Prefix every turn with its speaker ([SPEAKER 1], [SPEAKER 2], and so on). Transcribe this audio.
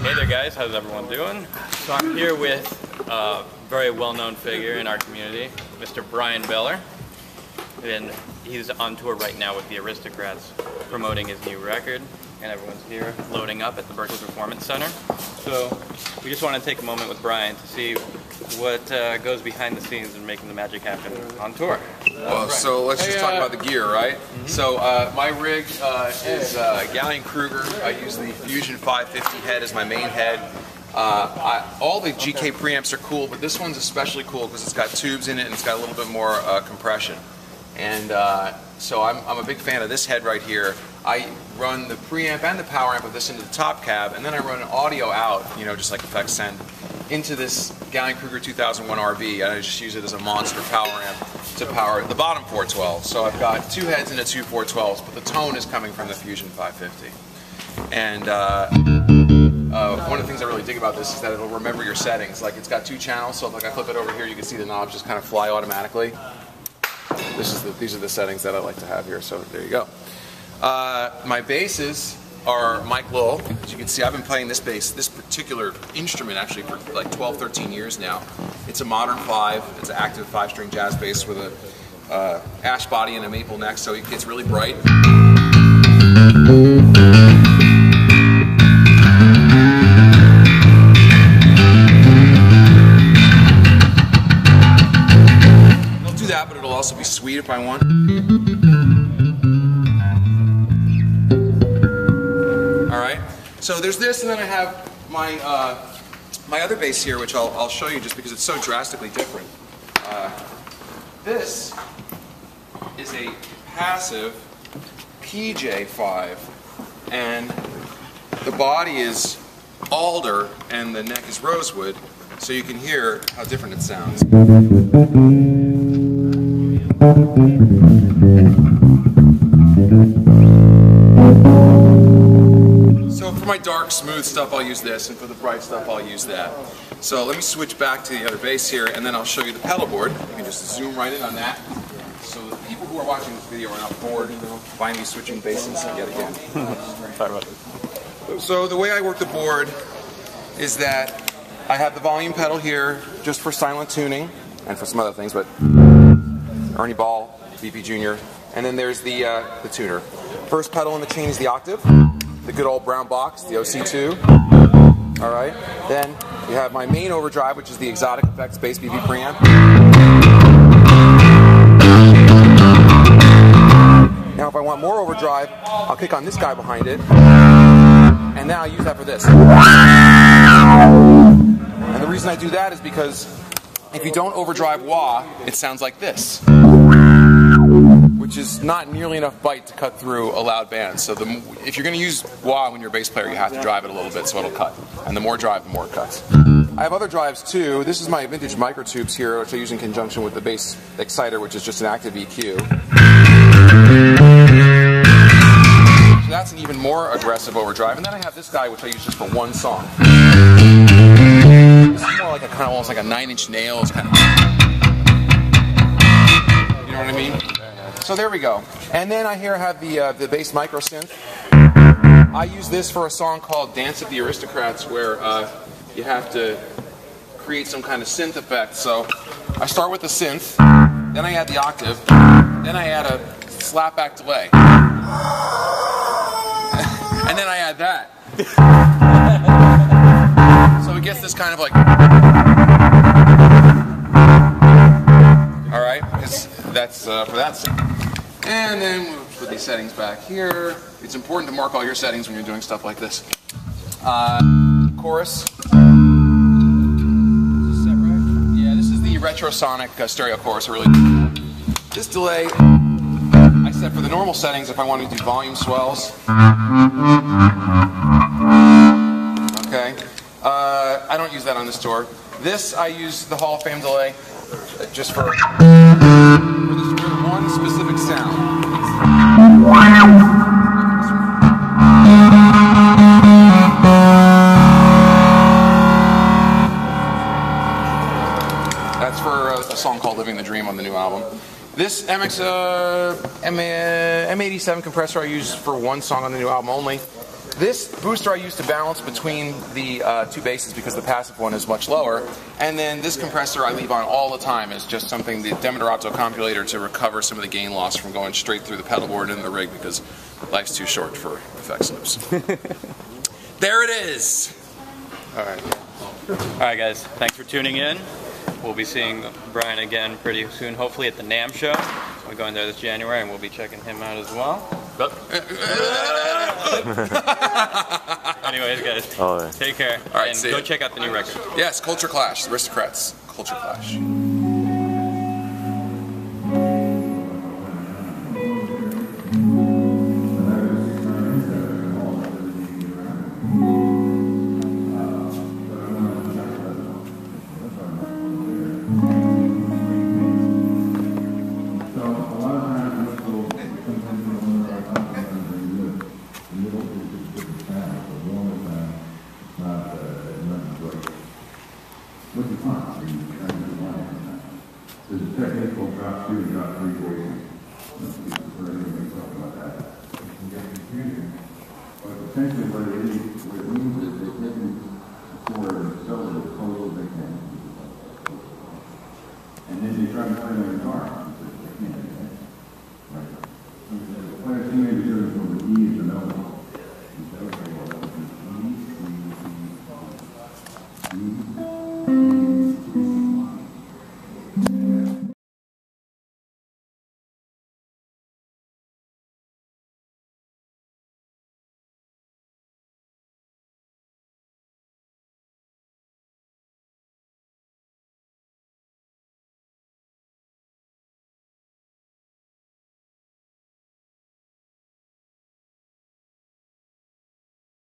[SPEAKER 1] Hey there guys, how's everyone doing? So I'm here with a very well-known figure in our community, Mr. Bryan Beller. And he's on tour right now with the Aristocrats promoting his new record, and everyone's here loading up at the Berklee Performance Center. So we just want to take a moment with Bryan to see what goes behind the scenes in making the magic happen on tour.
[SPEAKER 2] Well, so let's just talk about the gear, right? So my rig is Gallien-Kruger. I use the Fusion 550 head as my main head. All the GK preamps are cool, but this one's especially cool because it's got tubes in it and it's got a little bit more compression. And so I'm a big fan of this head right here. I run the preamp and the power amp of this into the top cab, and then I run an audio out, you know, just like effects send, into this Gallien-Kruger 2001 RV, and I just use it as a monster power amp to power the bottom 412. So I've got two heads into two 412s, but the tone is coming from the Fusion 550. And one of the things I really dig about this is that it'll remember your settings. Like, it's got two channels, so if like I flip it over here, you can see the knobs just kind of fly automatically. These are the settings that I like to have here, so there you go. My basses are Mike Lowell. As you can see, I've been playing this bass, this particular instrument actually for like 12, 13 years now. It's a modern 5, it's an active 5-string jazz bass with a ash body and a maple neck, so it gets really bright. It'll do that, but it'll also be sweet if I want. So there's this, and then I have my my other bass here, which I'll show you just because it's so drastically different. This is a passive PJ5, and the body is alder and the neck is rosewood, so you can hear how different it sounds. For my dark, smooth stuff, I'll use this, and for the bright stuff, I'll use that. So let me switch back to the other bass here, and then I'll show you the pedal board. You can just zoom right in on that. So the people who are watching this video are not bored, find me switching basses yet again.
[SPEAKER 1] Sorry about this.
[SPEAKER 2] So the way I work the board is that I have the volume pedal here just for silent tuning, and for some other things, but Ernie Ball, BP Jr., and then there's the tuner. First pedal in the chain is the octave. The good old brown box, the OC2. Alright, then you have my main overdrive, which is the Exotic Effects Bass BB preamp. Now if I want more overdrive, I'll kick on this guy behind it, and now I use that for this. And the reason I do that is because if you don't overdrive wah, it sounds like this, which is not nearly enough bite to cut through a loud band. So if you're going to use wah when you're a bass player, you have to drive it a little bit so it'll cut. And the more drive, the more it cuts. I have other drives too. This is my vintage microtubes here, which I use in conjunction with the bass exciter, which is just an active EQ. So that's an even more aggressive overdrive. And then I have this guy, which I use just for one song. This is more like a kind of almost like a 9-inch Nails kind of. You know what I mean? So there we go. And then I here have the bass micro synth. I use this for a song called Dance of the Aristocrats, where you have to create some kind of synth effect. So I start with the synth, then I add the octave, then I add a slapback delay. And then I add that. So it gets this kind of like, alright, that's for that synth. And then we'll put these settings back here. It's important to mark all your settings when you're doing stuff like this. Chorus. Is this set right? Yeah, this is the Retrosonic stereo chorus. This delay, I set for the normal settings if I want to do volume swells. Okay. I don't use that on this tour. This, I use the Hall of Fame delay just for this one specific sound. That's for a song called Living the Dream on the new album. This M87 compressor I use for one song on the new album only. This booster I use to balance between the two basses because the passive one is much lower. And then this compressor I leave on all the time is just something, the Demeter compulator, to recover some of the gain loss from going straight through the pedal board into the rig because life's too short for effects loops. There it is!
[SPEAKER 1] Alright guys, thanks for tuning in. We'll be seeing Bryan again pretty soon, hopefully at the NAMM show. We're going there this January, and we'll be checking him out as well. Anyways, guys, take care.
[SPEAKER 2] All right,
[SPEAKER 1] and go check out the new record.
[SPEAKER 2] Yes, Culture Clash, the Aristocrats, Culture Clash.
[SPEAKER 3] There's a technique called drop two and drop three voicing. Anybody talk about that? It can get confusing. But essentially what it means is they take for the cells as close as they can. And then they try to play their guitar. They can't.